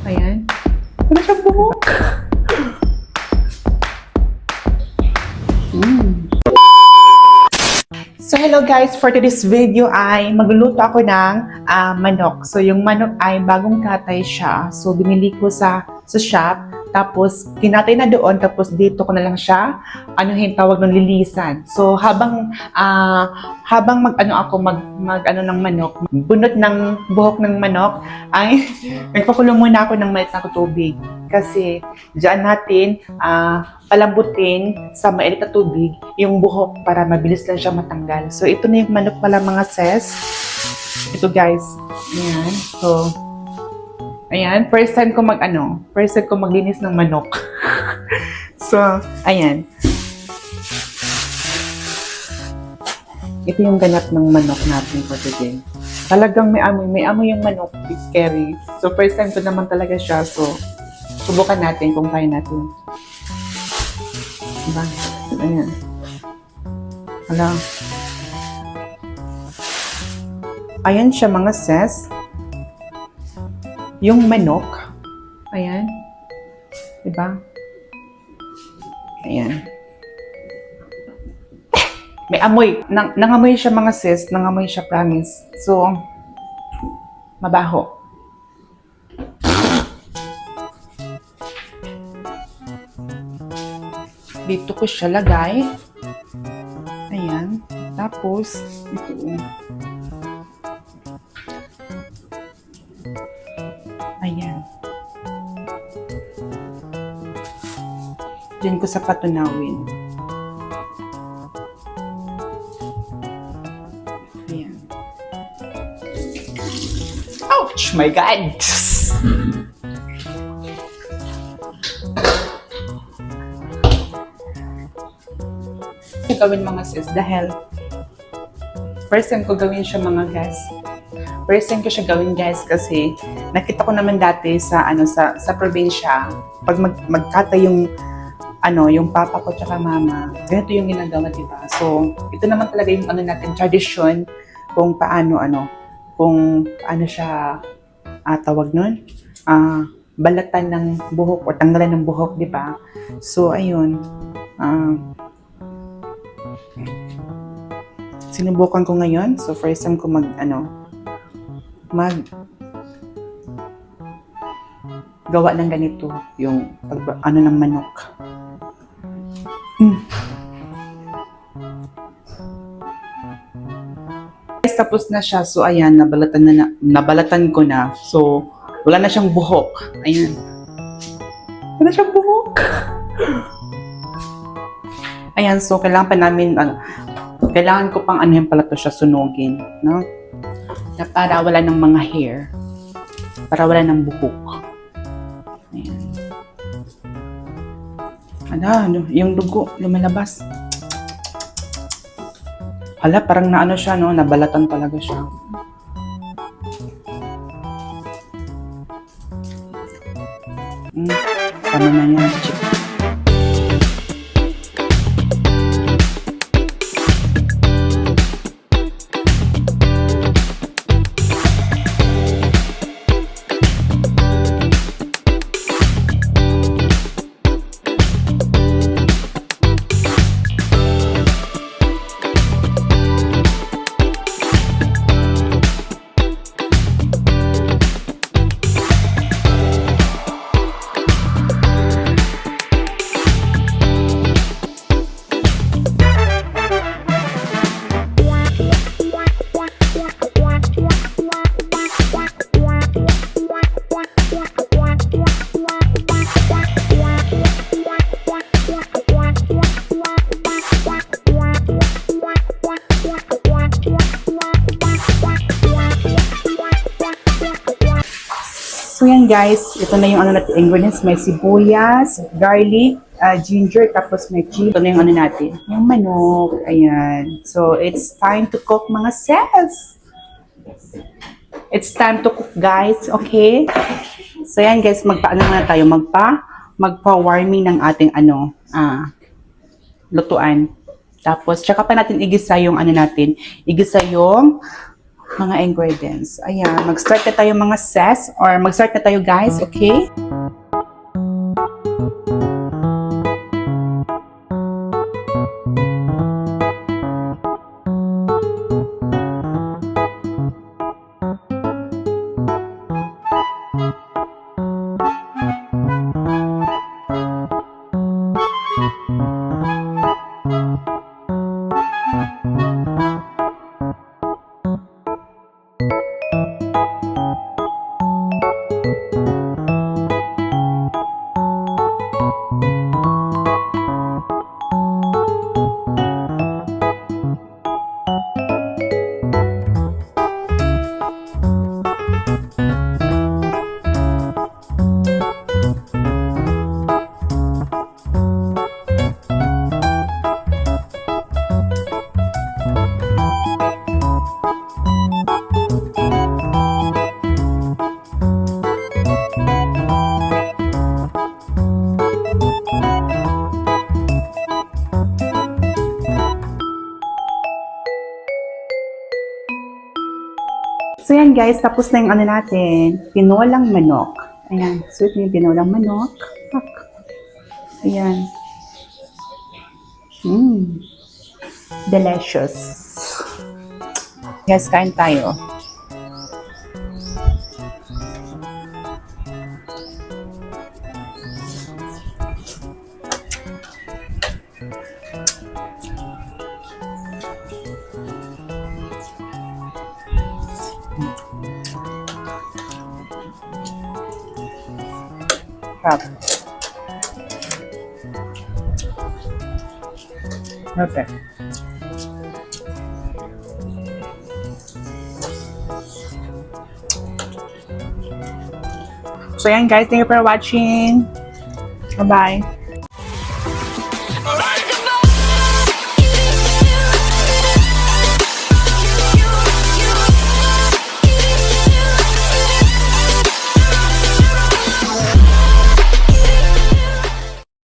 Ayan. Wala siyang buhok. So hello guys, for today's video ay magluluto ako ng manok. So yung manok ay bagong katay siya. So binili ko sa shop. Tapos kinatay na doon, tapos dito ko na lang siya tawag ng lilisan. So habang mag ng manok, bunot ng buhok ng manok ay nagpakulo muna ako ng maliit na tubig. Kasi diyan natin palambutin sa mainit na tubig yung buhok para mabilis lang siya matanggal. So ito na yung manok pala mga sis. Ito guys. Ayan. So ayan, first time ko maglinis ng manok. So, ayan. Ito yung ganap ng manok natin for today. Talagang may amoy yung manok, it's scary. So, first time ko naman talaga siya. So, subukan natin kung kaya natin. Diba? Ayan. Hala. Ayan siya mga sis. Yung manok. Ayan. Diba? Ayan. May amoy. Nangamoy siya mga sis. Nangamoy siya, promise. So, mabaho. Dito ko siya lagay. Ayan. Tapos, ito. Ayan. Diyan ko sa patunawin. Ayan. Ouch! My God! Gawin mga sis dahil first time ko gawin siya mga guys. First time ko siya gawin guys kasi nakita ko naman dati sa probinsya pag magkata yung papa ko tsaka mama, ganito yung ginagawa, diba? So ito naman talaga yung natin tradition kung paano siya tawag nun, balatan ng buhok o tanggalan ng buhok, diba? So ayun, sinubukan ko ngayon. So first time ko gawa ng ganito yung ng manok. Guys, tapos na siya. So ayan, nabalatan ko na. So wala na siyang buhok. Ayan. Wala siyang buhok. Ayan, so kailangan pa namin kailangan ko pang yung pala to siya sunugin, no? Na para wala ng mga hair. Para wala ng buhok. Ayan. Yung dugo lumalabas. Hala, parang siya, no? Nabalatan talaga siya. Tama na yan. So yan guys, ito na yung natin ingredients. May sibuyas, garlic, ginger, tapos may chili. Ito na yung natin. Yung manok. Ayan. So it's time to cook mga sis. It's time to cook guys. Okay? So yan guys, magpaano na tayo. Magpa-warming ng ating lutuan. Tapos, tsaka pa natin igisa yung igisa yung mga ingredients. Ayan, mag-start na tayo mga sis, or mag-start na tayo guys, okay? So yan guys, tapos na yung ano natin, pinolang manok. Ayan, sweet na yung pinolang manok. Ayan. Delicious. Guys, kain tayo. Perfect. So yan guys, thank you for watching. Bye-bye.